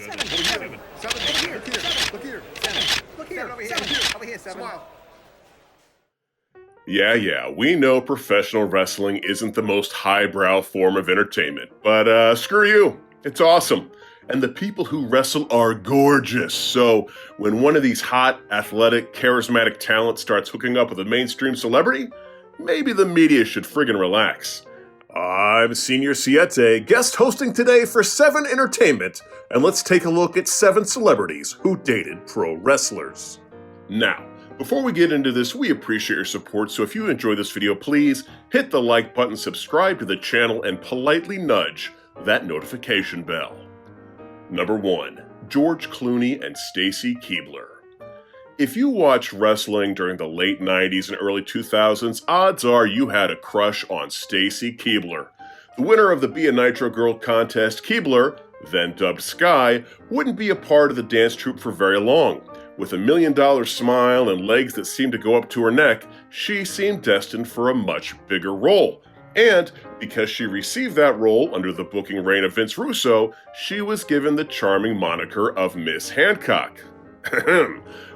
Seven. Look here. Look here. Seven. Look here. Over here. Over here. Seven. Smile. Yeah, we know professional wrestling isn't the most highbrow form of entertainment, but screw you, it's awesome. And the people who wrestle are gorgeous, so when one of these hot, athletic, charismatic talents starts hooking up with a mainstream celebrity, maybe the media should friggin' relax. I'm Senior Siete, guest hosting today for 7 Entertainment, and let's take a look at 7 celebrities who dated pro wrestlers. Now, before we get into this, we appreciate your support, so if you enjoy this video, please hit the like button, subscribe to the channel, and politely nudge that notification bell. Number 1. George Clooney and Stacy Keebler. If you watched wrestling during the late 90s and early 2000s, odds are you had a crush on Stacy Keebler. The winner of the Be a Nitro Girl contest, Keebler, then dubbed Sky, wouldn't be a part of the dance troupe for very long. With a $1 million smile and legs that seemed to go up to her neck, she seemed destined for a much bigger role. And because she received that role under the booking reign of Vince Russo, she was given the charming moniker of Miss Hancock.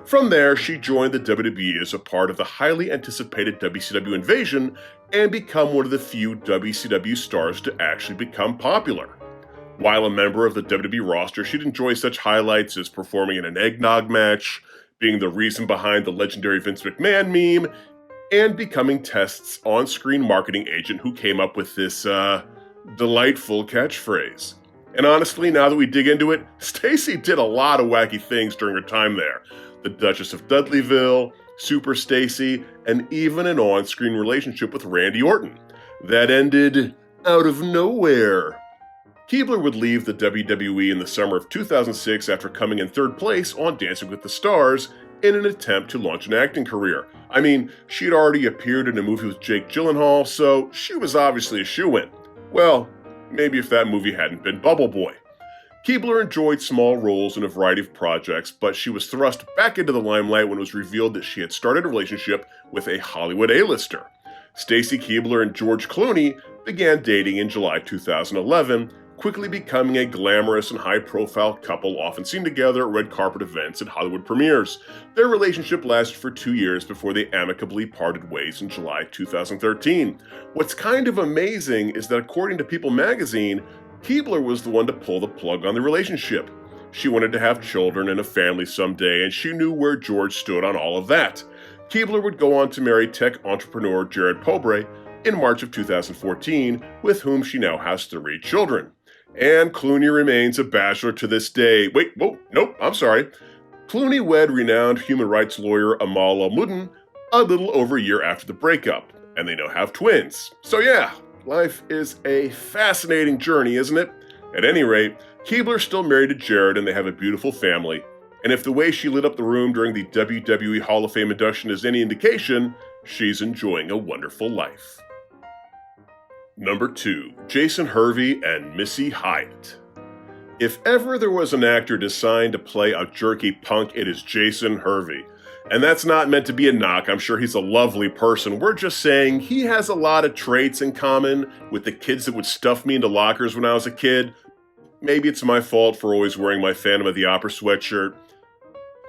From there, she joined the WWE as a part of the highly anticipated WCW invasion and become one of the few WCW stars to actually become popular. While a member of the WWE roster, she'd enjoy such highlights as performing in an eggnog match, being the reason behind the legendary Vince McMahon meme, and becoming Test's on-screen marketing agent who came up with this, delightful catchphrase. And honestly, now that we dig into it, Stacy did a lot of wacky things during her time there. The Duchess of Dudleyville, Super Stacy, and even an on-screen relationship with Randy Orton. That ended out of nowhere. Keebler would leave the WWE in the summer of 2006 after coming in 3rd place on Dancing with the Stars in an attempt to launch an acting career. I mean, she'd already appeared in a movie with Jake Gyllenhaal, so she was obviously a shoo-in. Well, maybe if that movie hadn't been Bubble Boy. Keebler enjoyed small roles in a variety of projects, but she was thrust back into the limelight when it was revealed that she had started a relationship with a Hollywood A-lister. Stacy Keebler and George Clooney began dating in July 2011, quickly becoming a glamorous and high-profile couple often seen together at red carpet events and Hollywood premieres. Their relationship lasted for 2 years before they amicably parted ways in July 2013. What's kind of amazing is that according to People magazine, Keebler was the one to pull the plug on the relationship. She wanted to have children and a family someday, and she knew where George stood on all of that. Keebler would go on to marry tech entrepreneur Jared Pobre in March of 2014, with whom she now has 3 children. And Clooney remains a bachelor to this day. Clooney wed renowned human rights lawyer Amal Al-Muddin a little over a year after the breakup, and they now have twins. So yeah, life is a fascinating journey, isn't it? At any rate, Keebler's still married to Jared and they have a beautiful family, and if the way she lit up the room during the WWE Hall of Fame induction is any indication, she's enjoying a wonderful life. Number 2. Jason Hervey and Missy Hyatt. If ever there was an actor designed to play a jerky punk, it is Jason Hervey. And that's not meant to be a knock, I'm sure he's a lovely person. We're just saying he has a lot of traits in common with the kids that would stuff me into lockers when I was a kid. Maybe it's my fault for always wearing my Phantom of the Opera sweatshirt.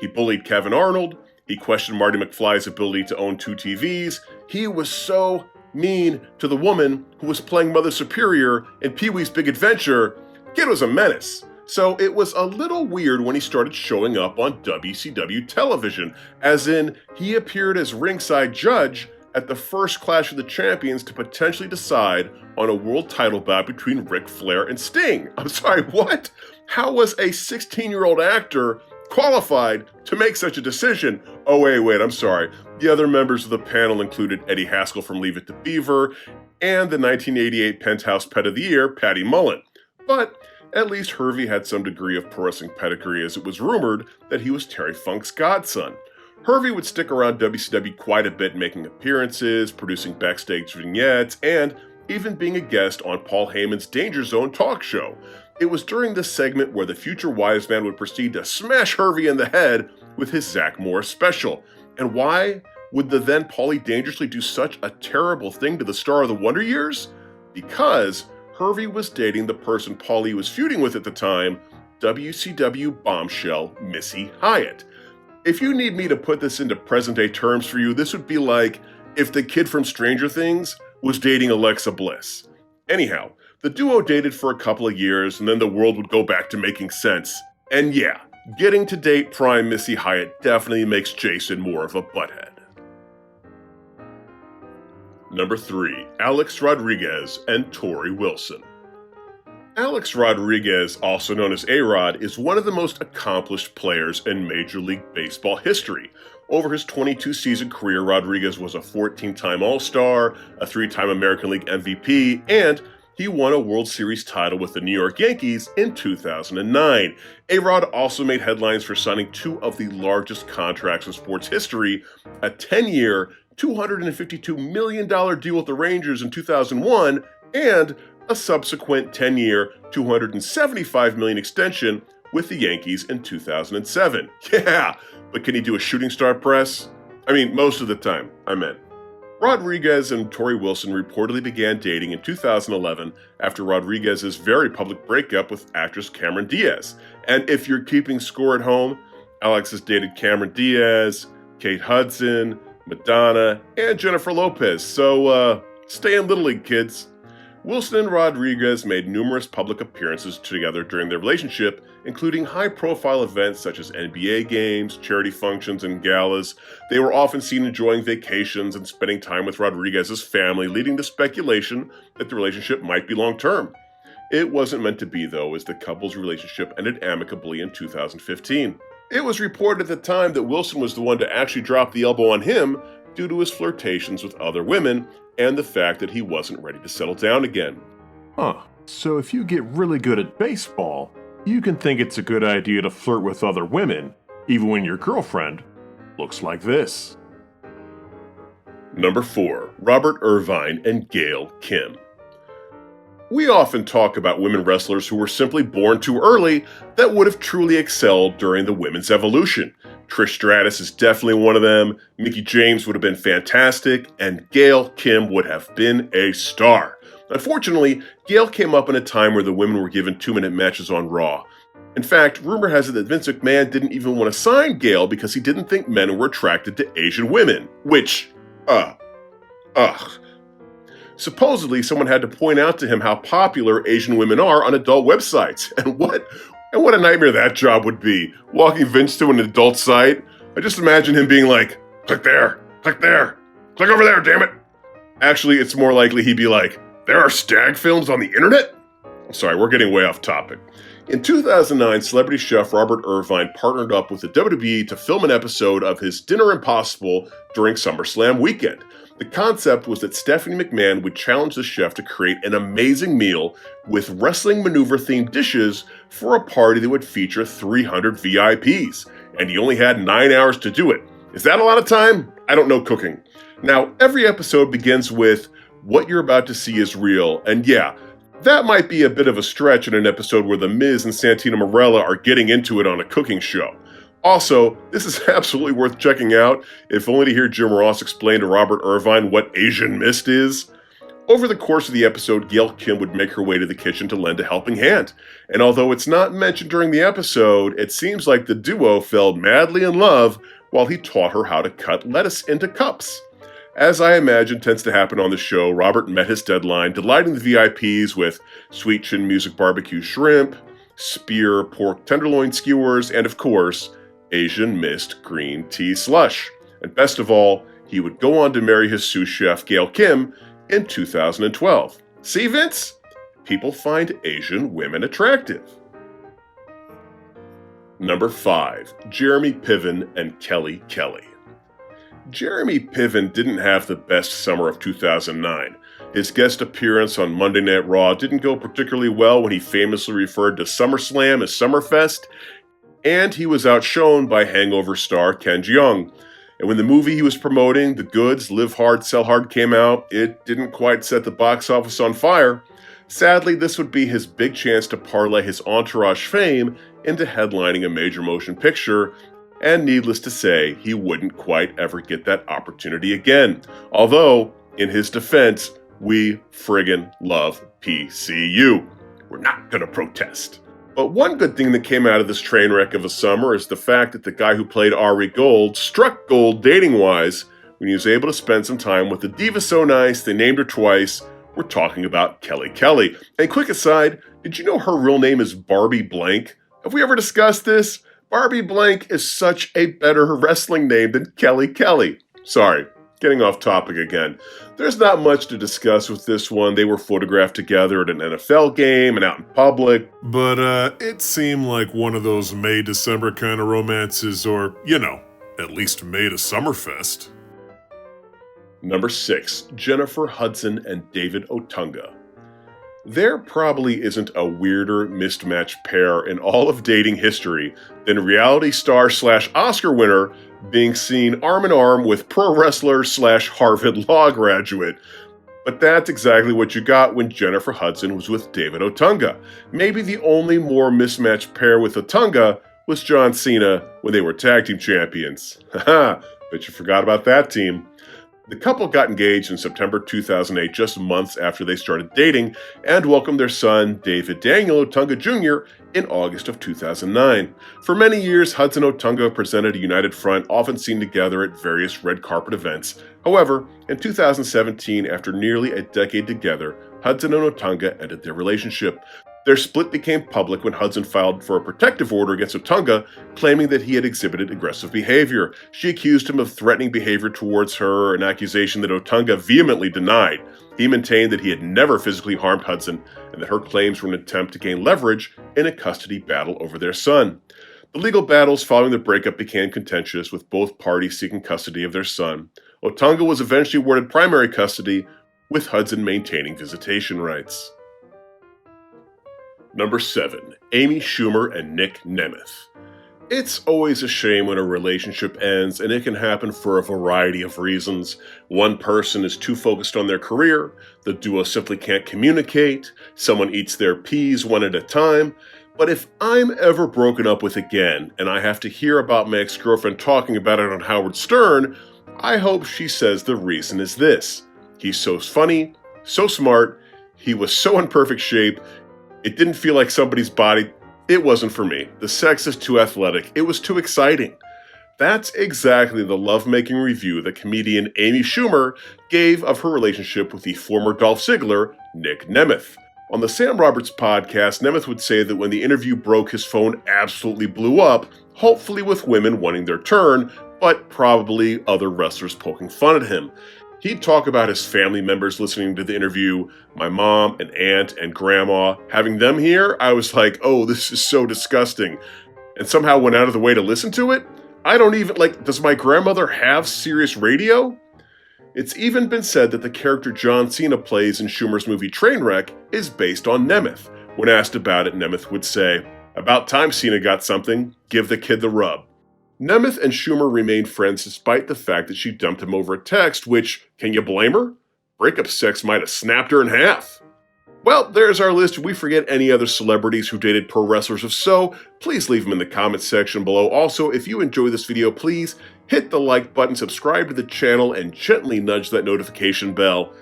He bullied Kevin Arnold. He questioned Marty McFly's ability to own 2 TVs. He was so mean to the woman who was playing Mother Superior in Pee-wee's Big Adventure. Kid was a menace. So it was a little weird when he started showing up on WCW television, as in he appeared as ringside judge at the first Clash of the Champions to potentially decide on a world title bout between Ric Flair and Sting. I'm sorry, what? How was a 16-year-old actor qualified to make such a decision? Oh, wait, I'm sorry. The other members of the panel included Eddie Haskell from Leave It to Beaver and the 1988 Penthouse Pet of the Year, Patty Mullen. But at least Hervey had some degree of pro wrestling pedigree, as it was rumored that he was Terry Funk's godson. Hervey would stick around WCW quite a bit, making appearances, producing backstage vignettes, and even being a guest on Paul Heyman's Danger Zone talk show. It was during this segment where the future wise man would proceed to smash Hervey in the head with his Zach Morris special. And why would the then Paulie Dangerously do such a terrible thing to the star of the Wonder Years? Because Hervey was dating the person Paulie was feuding with at the time, WCW bombshell Missy Hyatt. If you need me to put this into present-day terms for you, this would be like if the kid from Stranger Things was dating Alexa Bliss. Anyhow, the duo dated for a couple of years, and then the world would go back to making sense. And yeah, getting to date prime Missy Hyatt definitely makes Jason more of a butthead. Number 3. Alex Rodriguez and Tory Wilson. Alex Rodriguez, also known as A-Rod, is one of the most accomplished players in Major League Baseball history. Over his 22-season career, Rodriguez was a 14-time All-Star, a 3-time American League MVP, and he won a World Series title with the New York Yankees in 2009. A-Rod also made headlines for signing 2 of the largest contracts in sports history, a 10-year, $252 million deal with the Rangers in 2001, and a subsequent 10-year, $275 million extension with the Yankees in 2007. Yeah, but can he do a shooting star press? I mean, most of the time, I meant. Rodriguez and Tory Wilson reportedly began dating in 2011 after Rodriguez's very public breakup with actress Cameron Diaz. And if you're keeping score at home, Alex has dated Cameron Diaz, Kate Hudson, Madonna, and Jennifer Lopez, so stay in Little League, kids. Wilson and Rodriguez made numerous public appearances together during their relationship, including high-profile events such as NBA games, charity functions, and galas. They were often seen enjoying vacations and spending time with Rodriguez's family, leading to speculation that the relationship might be long-term. It wasn't meant to be, though, as the couple's relationship ended amicably in 2015. It was reported at the time that Wilson was the one to actually drop the elbow on him due to his flirtations with other women and the fact that he wasn't ready to settle down again. So if you get really good at baseball, you can think it's a good idea to flirt with other women, even when your girlfriend looks like this. Number 4. Robert Irvine and Gail Kim. We often talk about women wrestlers who were simply born too early that would have truly excelled during the women's evolution. Trish Stratus is definitely one of them, Mickie James would have been fantastic, and Gail Kim would have been a star. Unfortunately, Gail came up in a time where the women were given 2-minute matches on Raw. In fact, rumor has it that Vince McMahon didn't even want to sign Gail because he didn't think men were attracted to Asian women, which, Supposedly, someone had to point out to him how popular Asian women are on adult websites. And what a nightmare that job would be. Walking Vince to an adult site. I just imagine him being like, click there, click over there, damn it. Actually, it's more likely he'd be like, there are stag films on the internet? Sorry, we're getting way off topic. In 2009, celebrity chef Robert Irvine partnered up with the WWE to film an episode of his Dinner Impossible during SummerSlam weekend. The concept was that Stephanie McMahon would challenge the chef to create an amazing meal with wrestling maneuver-themed dishes for a party that would feature 300 VIPs, and he only had 9 hours to do it. Is that a lot of time? I don't know cooking. Now, every episode begins with, what you're about to see is real, and yeah, that might be a bit of a stretch in an episode where The Miz and Santino Marella are getting into it on a cooking show. Also, this is absolutely worth checking out, if only to hear Jim Ross explain to Robert Irvine what Asian mist is. Over the course of the episode, Gail Kim would make her way to the kitchen to lend a helping hand. And although it's not mentioned during the episode, it seems like the duo fell madly in love while he taught her how to cut lettuce into cups. As I imagine tends to happen on the show, Robert met his deadline, delighting the VIPs with sweet chin music barbecue shrimp, spear pork tenderloin skewers, and of course, Asian mist green tea slush. And best of all, he would go on to marry his sous chef Gail Kim in 2012. See, Vince? People find Asian women attractive. Number 5. Jeremy Piven and Kelly Kelly. Jeremy Piven didn't have the best summer of 2009. His guest appearance on Monday Night Raw didn't go particularly well when he famously referred to SummerSlam as Summerfest, and he was outshone by Hangover star Ken Jeong. And when the movie he was promoting, The Goods, Live Hard, Sell Hard, came out, it didn't quite set the box office on fire. Sadly, this would be his big chance to parlay his entourage fame into headlining a major motion picture, and needless to say, he wouldn't quite ever get that opportunity again. Although, in his defense, we friggin' love PCU. We're not gonna protest. But one good thing that came out of this train wreck of a summer is the fact that the guy who played Ari Gold struck gold dating-wise when he was able to spend some time with the diva so nice they named her twice. We're talking about Kelly Kelly. And quick aside, did you know her real name is Barbie Blank? Have we ever discussed this? Barbie Blank is such a better wrestling name than Kelly Kelly. Sorry, getting off topic again. There's not much to discuss with this one. They were photographed together at an NFL game and out in public. But it seemed like one of those May-December kind of romances, or, at least May to Summerfest. Number 6, Jennifer Hudson and David Otunga. There probably isn't a weirder mismatched pair in all of dating history than reality star / Oscar winner being seen arm in arm with pro wrestler / Harvard Law graduate. But that's exactly what you got when Jennifer Hudson was with David Otunga. Maybe the only more mismatched pair with Otunga was John Cena when they were tag team champions. Haha, bet you forgot about that team. The couple got engaged in September 2008, just months after they started dating, and welcomed their son, David Daniel Otunga Jr., in August of 2009. For many years, Hudson and Otunga presented a united front, often seen together at various red carpet events. However, in 2017, after nearly a decade together, Hudson and Otunga ended their relationship. Their split became public when Hudson filed for a protective order against Otunga, claiming that he had exhibited aggressive behavior. She accused him of threatening behavior towards her, an accusation that Otunga vehemently denied. He maintained that he had never physically harmed Hudson, and that her claims were an attempt to gain leverage in a custody battle over their son. The legal battles following the breakup became contentious, with both parties seeking custody of their son. Otunga was eventually awarded primary custody, with Hudson maintaining visitation rights. Number 7, Amy Schumer and Nick Nemeth. It's always a shame when a relationship ends, and it can happen for a variety of reasons. One person is too focused on their career, the duo simply can't communicate, someone eats their peas one at a time. But if I'm ever broken up with again, and I have to hear about my ex-girlfriend talking about it on Howard Stern, I hope she says the reason is this: he's so funny, so smart, he was so in perfect shape, it didn't feel like somebody's body. It wasn't for me. The sex is too athletic. It was too exciting. That's exactly the lovemaking review that comedian Amy Schumer gave of her relationship with the former Dolph Ziggler, Nick Nemeth. On the Sam Roberts podcast, Nemeth would say that when the interview broke, his phone absolutely blew up, hopefully with women wanting their turn, but probably other wrestlers poking fun at him. He'd talk about his family members listening to the interview, my mom and aunt and grandma. Having them here, I was like, oh, this is so disgusting. And somehow went out of the way to listen to it? I don't even, does my grandmother have Sirius Radio? It's even been said that the character John Cena plays in Schumer's movie Trainwreck is based on Nemeth. When asked about it, Nemeth would say, "About time Cena got something, give the kid the rub." Nemeth and Schumer remained friends despite the fact that she dumped him over a text, which, can you blame her? Breakup sex might have snapped her in half. Well, there's our list. Did we forget any other celebrities who dated pro wrestlers? If so, please leave them in the comments section below. Also, if you enjoy this video, please hit the like button, subscribe to the channel, and gently nudge that notification bell.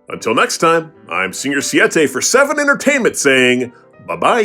Until next time, I'm Senior Siete for 7 Entertainment saying bye-bye.